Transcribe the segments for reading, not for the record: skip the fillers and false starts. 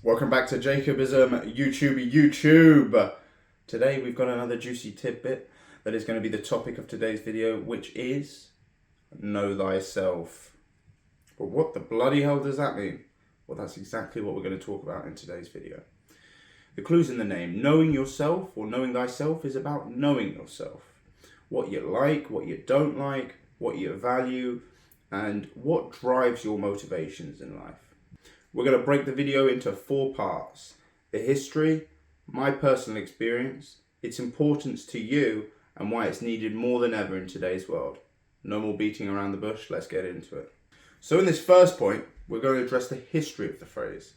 Welcome back to Jacobism YouTube. Today we've got another juicy tidbit that is going to be the topic of today's video, which is know thyself. But what the bloody hell does that mean? Well, that's exactly what we're going to talk about in today's video. The clue's in the name. Knowing yourself or knowing thyself is about knowing yourself. What you like, what you don't like, what you value, and what drives your motivations in life. We're going to break the video into 4 parts. The history, my personal experience, its importance to you, and why it's needed more than ever in today's world. No more beating around the bush, let's get into it. So in this first point, we're going to address the history of the phrase.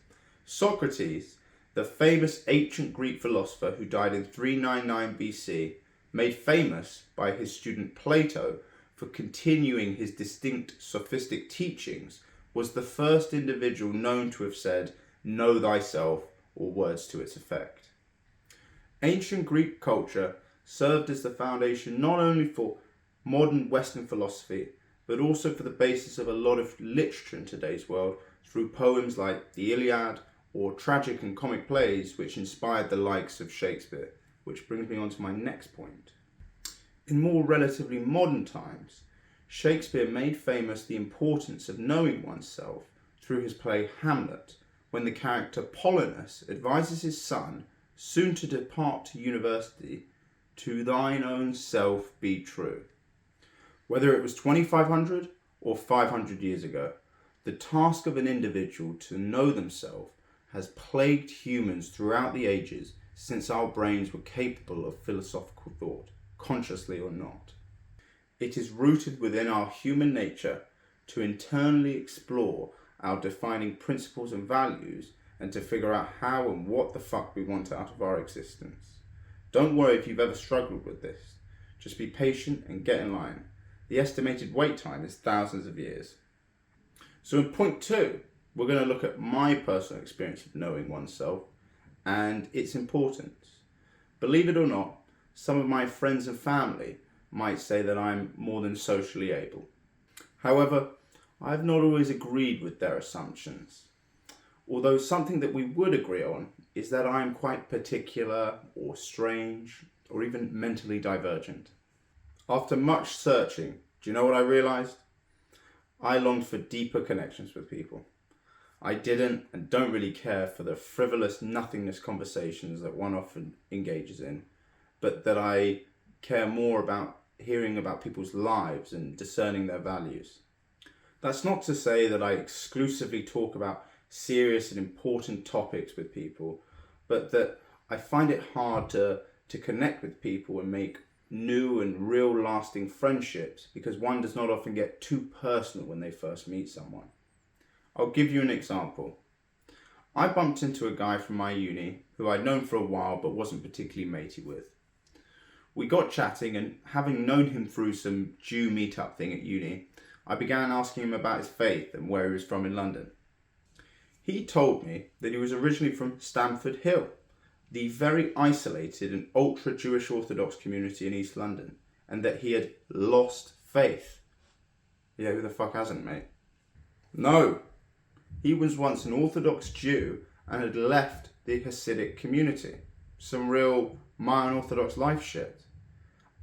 Socrates, the famous ancient Greek philosopher who died in 399 BC, made famous by his student Plato for continuing his distinct sophistic teachings, was the first individual known to have said, "Know thyself," or words to its effect. Ancient Greek culture served as the foundation not only for modern Western philosophy, but also for the basis of a lot of literature in today's world through poems like the Iliad or tragic and comic plays which inspired the likes of Shakespeare, which brings me on to my next point. In more relatively modern times, Shakespeare made famous the importance of knowing oneself through his play Hamlet, when the character Polonius advises his son, soon to depart to university, to thine own self be true. Whether it was 2500 or 500 years ago, the task of an individual to know themselves has plagued humans throughout the ages since our brains were capable of philosophical thought, consciously or not. It is rooted within our human nature to internally explore our defining principles and values and to figure out how and what the fuck we want out of our existence. Don't worry if you've ever struggled with this. Just be patient and get in line. The estimated wait time is thousands of years. So in point 2, we're going to look at my personal experience of knowing oneself and its importance. Believe it or not, some of my friends and family might say that I'm more than socially able. However, I have not always agreed with their assumptions. Although something that we would agree on is that I am quite particular or strange or even mentally divergent. After much searching, do you know what I realized? I longed for deeper connections with people. I didn't and don't really care for the frivolous nothingness conversations that one often engages in, but that I care more about hearing about people's lives and discerning their values. That's not to say that I exclusively talk about serious and important topics with people, but that I find it hard to connect with people and make new and real lasting friendships because one does not often get too personal when they first meet someone. I'll give you an example. I bumped into a guy from my uni who I'd known for a while but wasn't particularly matey with. We got chatting, and having known him through some Jew meetup thing at uni, I began asking him about his faith and where he was from in London. He told me that he was originally from Stamford Hill, the very isolated and ultra-Jewish Orthodox community in East London, and that he had lost faith. Yeah, who the fuck hasn't, mate? No, he was once an Orthodox Jew and had left the Hasidic community. Some real my unorthodox life shit.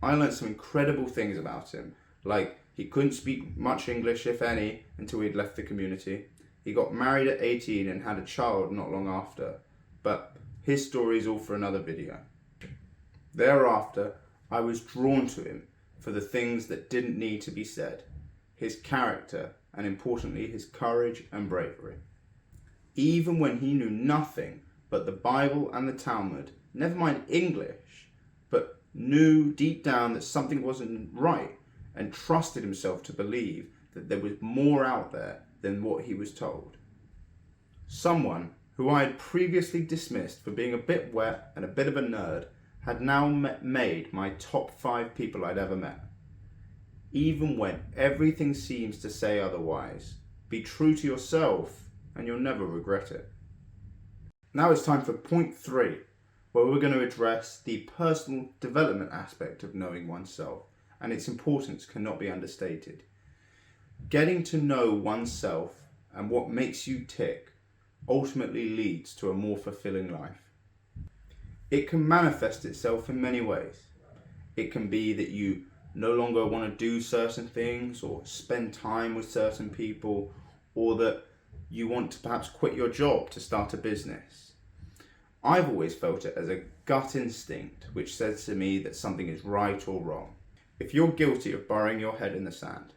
I learned some incredible things about him, like he couldn't speak much English, if any, until he'd left the community. He got married at 18 and had a child not long after, but his story is all for another video. Thereafter, I was drawn to him for the things that didn't need to be said, his character, and importantly, his courage and bravery. Even when he knew nothing but the Bible and the Talmud, never mind English, but knew deep down that something wasn't right and trusted himself to believe that there was more out there than what he was told. Someone who I had previously dismissed for being a bit wet and a bit of a nerd had now made my top 5 people I'd ever met. Even when everything seems to say otherwise, be true to yourself and you'll never regret it. Now it's time for point 3, where we're going to address the personal development aspect of knowing oneself, and its importance cannot be understated. Getting to know oneself and what makes you tick ultimately leads to a more fulfilling life. It can manifest itself in many ways. It can be that you no longer want to do certain things or spend time with certain people, or that you want to perhaps quit your job to start a business. I've always felt it as a gut instinct which says to me that something is right or wrong. If you're guilty of burying your head in the sand,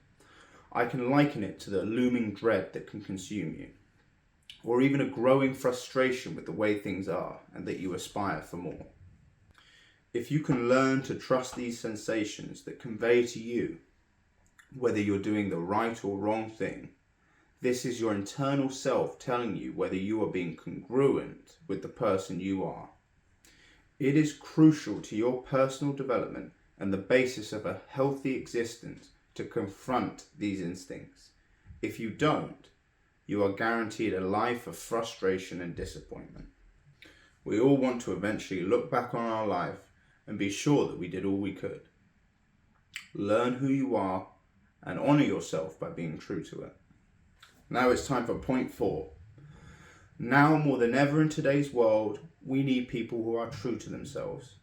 I can liken it to the looming dread that can consume you, or even a growing frustration with the way things are and that you aspire for more. If you can learn to trust these sensations that convey to you whether you're doing the right or wrong thing, this is your internal self telling you whether you are being congruent with the person you are. It is crucial to your personal development and the basis of a healthy existence to confront these instincts. If you don't, you are guaranteed a life of frustration and disappointment. We all want to eventually look back on our life and be sure that we did all we could. Learn who you are and honour yourself by being true to it. Now it's time for point 4. Now more than ever in today's world, we need people who are true to themselves.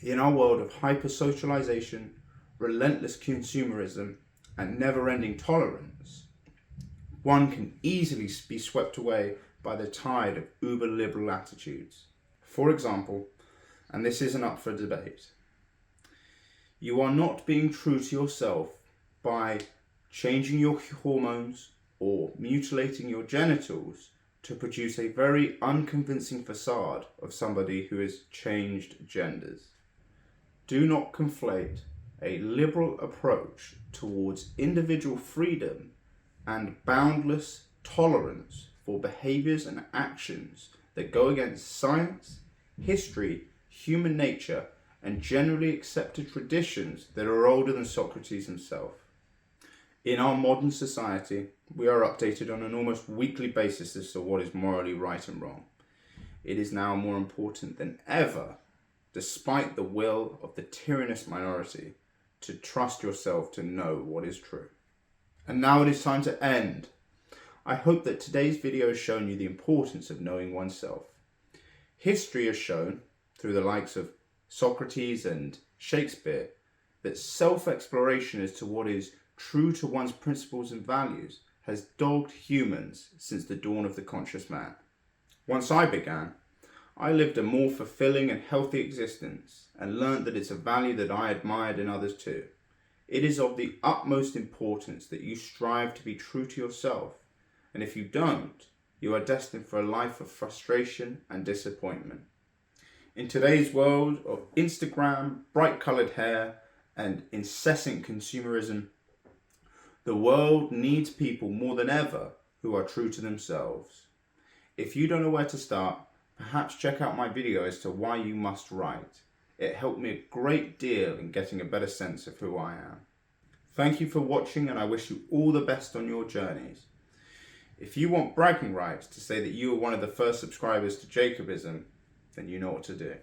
In our world of hyper-socialization, relentless consumerism, and never-ending tolerance, one can easily be swept away by the tide of uber-liberal attitudes. For example, and this isn't up for debate, you are not being true to yourself by changing your hormones or mutilating your genitals to produce a very unconvincing facade of somebody who has changed genders. Do not conflate a liberal approach towards individual freedom and boundless tolerance for behaviours and actions that go against science, history, human nature, and generally accepted traditions that are older than Socrates himself. In our modern society, we are updated on an almost weekly basis as to what is morally right and wrong. It is now more important than ever, despite the will of the tyrannous minority, to trust yourself to know what is true. And now it is time to end. I hope that today's video has shown you the importance of knowing oneself. History has shown, through the likes of Socrates and Shakespeare, that self-exploration as to what is true to one's principles and values has dogged humans since the dawn of the conscious man. Once I began, I lived a more fulfilling and healthy existence and learnt that it's a value that I admired in others too. It is of the utmost importance that you strive to be true to yourself, and if you don't, you are destined for a life of frustration and disappointment. In today's world of Instagram, bright coloured hair, and incessant consumerism, the world needs people more than ever who are true to themselves. If you don't know where to start, perhaps check out my video as to why you must write. It helped me a great deal in getting a better sense of who I am. Thank you for watching, and I wish you all the best on your journeys. If you want bragging rights to say that you were one of the first subscribers to Jacobism, then you know what to do.